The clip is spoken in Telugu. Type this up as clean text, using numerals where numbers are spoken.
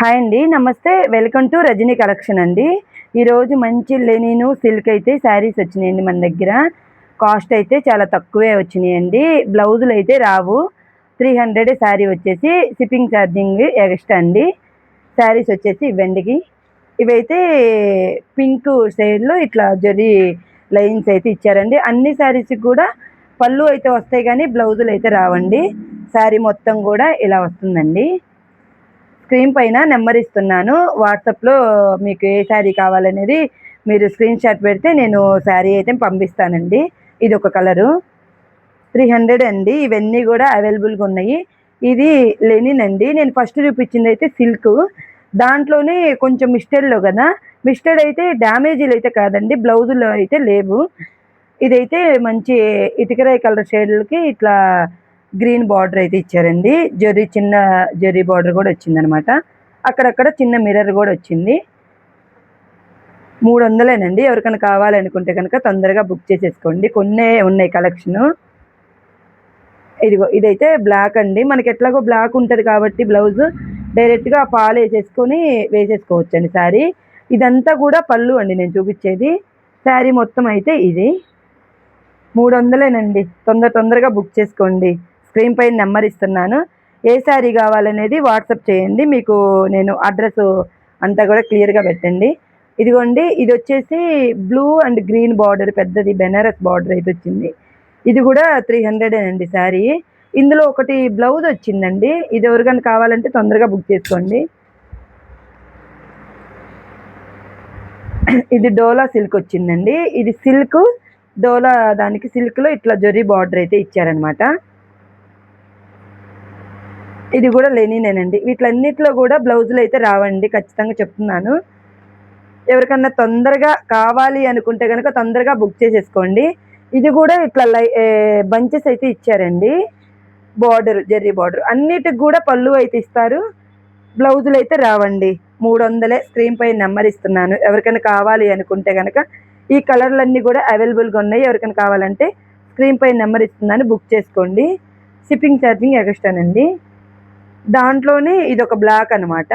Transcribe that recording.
హాయ్ అండి. నమస్తే. వెల్కమ్ టు రజనీ కలెక్షన్ అండి. ఈరోజు మంచి లెనిను, సిల్క్ అయితే శారీస్ వచ్చినాయండి మన దగ్గర. కాస్ట్ అయితే చాలా తక్కువే వచ్చినాయండి. బ్లౌజులు అయితే రావు. 300 శారీ వచ్చేసి, షిప్పింగ్ ఛార్జింగ్ ఎక్స్ట్రా అండి. శారీస్ వచ్చేసి ఇవ్వండి. ఇవైతే పింక్ షేడ్లో ఇట్లా జరీ లైన్స్ అయితే ఇచ్చారండి. అన్ని శారీస్కి కూడా పళ్ళు అయితే వస్తాయి కానీ బ్లౌజులు అయితే రావండి. శారీ మొత్తం కూడా ఇలా వస్తుందండి. స్క్రీన్ పైన నెంబర్ ఇస్తున్నాను. వాట్సాప్లో మీకు ఏ శారీ కావాలనేది మీరు స్క్రీన్ షాట్ పెడితే నేను శారీ అయితే పంపిస్తానండి. ఇది ఒక కలరు. 300 అండి. ఇవన్నీ కూడా అవైలబుల్గా ఉన్నాయి. ఇది లెనిన్ అండి. నేను ఫస్ట్ చూపించింది అయితే సిల్క్. దాంట్లోనే కొంచెం మిస్టెడ్లో కదా, మిస్టెడ్ అయితే డ్యామేజీలు అయితే కాదండి, బ్లౌజుల్లో అయితే లేవు. ఇదైతే మంచి ఇటుకరాయి కలర్ షేడ్లకి ఇట్లా గ్రీన్ బార్డర్ అయితే ఇచ్చారండి. చిన్న జరీ బార్డర్ కూడా వచ్చిందనమాట. అక్కడక్కడ చిన్న మిర్రర్ కూడా వచ్చింది. 300 ఎవరికైనా కావాలనుకుంటే కనుక తొందరగా బుక్ చేసేసుకోండి. కొన్నే ఉన్నాయి కలెక్షను. ఇదిగో ఇదైతే బ్లాక్ అండి. మనకి ఎట్లాగో బ్లాక్ ఉంటుంది కాబట్టి బ్లౌజ్ డైరెక్ట్గా పాలు వేసేసుకొని వేసేసుకోవచ్చండి శారీ. ఇదంతా కూడా పళ్ళు అండి నేను చూపించేది. శారీ మొత్తం అయితే ఇది 300 తొందరగా బుక్ చేసుకోండి. స్క్రీన్ పైన నెంబర్ ఇస్తున్నాను. ఏ శారీ కావాలనేది వాట్సాప్ చేయండి. మీకు నేను అడ్రస్ అంతా కూడా క్లియర్గా పెట్టండి. ఇదిగోండి, ఇది వచ్చేసి బ్లూ అండ్ గ్రీన్ బార్డర్, పెద్దది బెనారస్ బార్డర్ అయితే వచ్చింది. ఇది కూడా 300 అండి శారీ. ఇందులో ఒకటి బ్లౌజ్ వచ్చిందండి. ఇది ఎవరికైనా కావాలంటే తొందరగా బుక్ చేసుకోండి. ఇది డోలా సిల్క్ వచ్చిందండి. ఇది సిల్క్ డోలా, దానికి సిల్క్లో ఇట్లా జరీ బార్డర్ అయితే ఇచ్చారనమాట. ఇది కూడా లెనినేనండి. వీటిలన్నిటిలో కూడా బ్లౌజులు అయితే రావండి, ఖచ్చితంగా చెప్తున్నాను. ఎవరికన్నా తొందరగా కావాలి అనుకుంటే కనుక తొందరగా బుక్ చేసేసుకోండి. ఇది కూడా ఇట్లా బంచెస్ అయితే ఇచ్చారండి. బార్డర్, జరీ బార్డర్, అన్నిటికి కూడా పళ్ళు అయితే ఇస్తారు. బ్లౌజులు అయితే రావండి. 300. స్క్రీన్ పై నెంబర్ ఇస్తున్నాను. ఎవరికైనా కావాలి అనుకుంటే కనుక ఈ కలర్లన్నీ కూడా అవైలబుల్గా ఉన్నాయి. ఎవరికైనా కావాలంటే స్క్రీన్ పై నెంబర్ ఇస్తున్నాను, బుక్ చేసుకోండి. షిప్పింగ్ ఛార్జింగ్ ఎక్స్ట్రానండి. దాంట్లోనే ఇదొక బ్లాక్ అనమాట.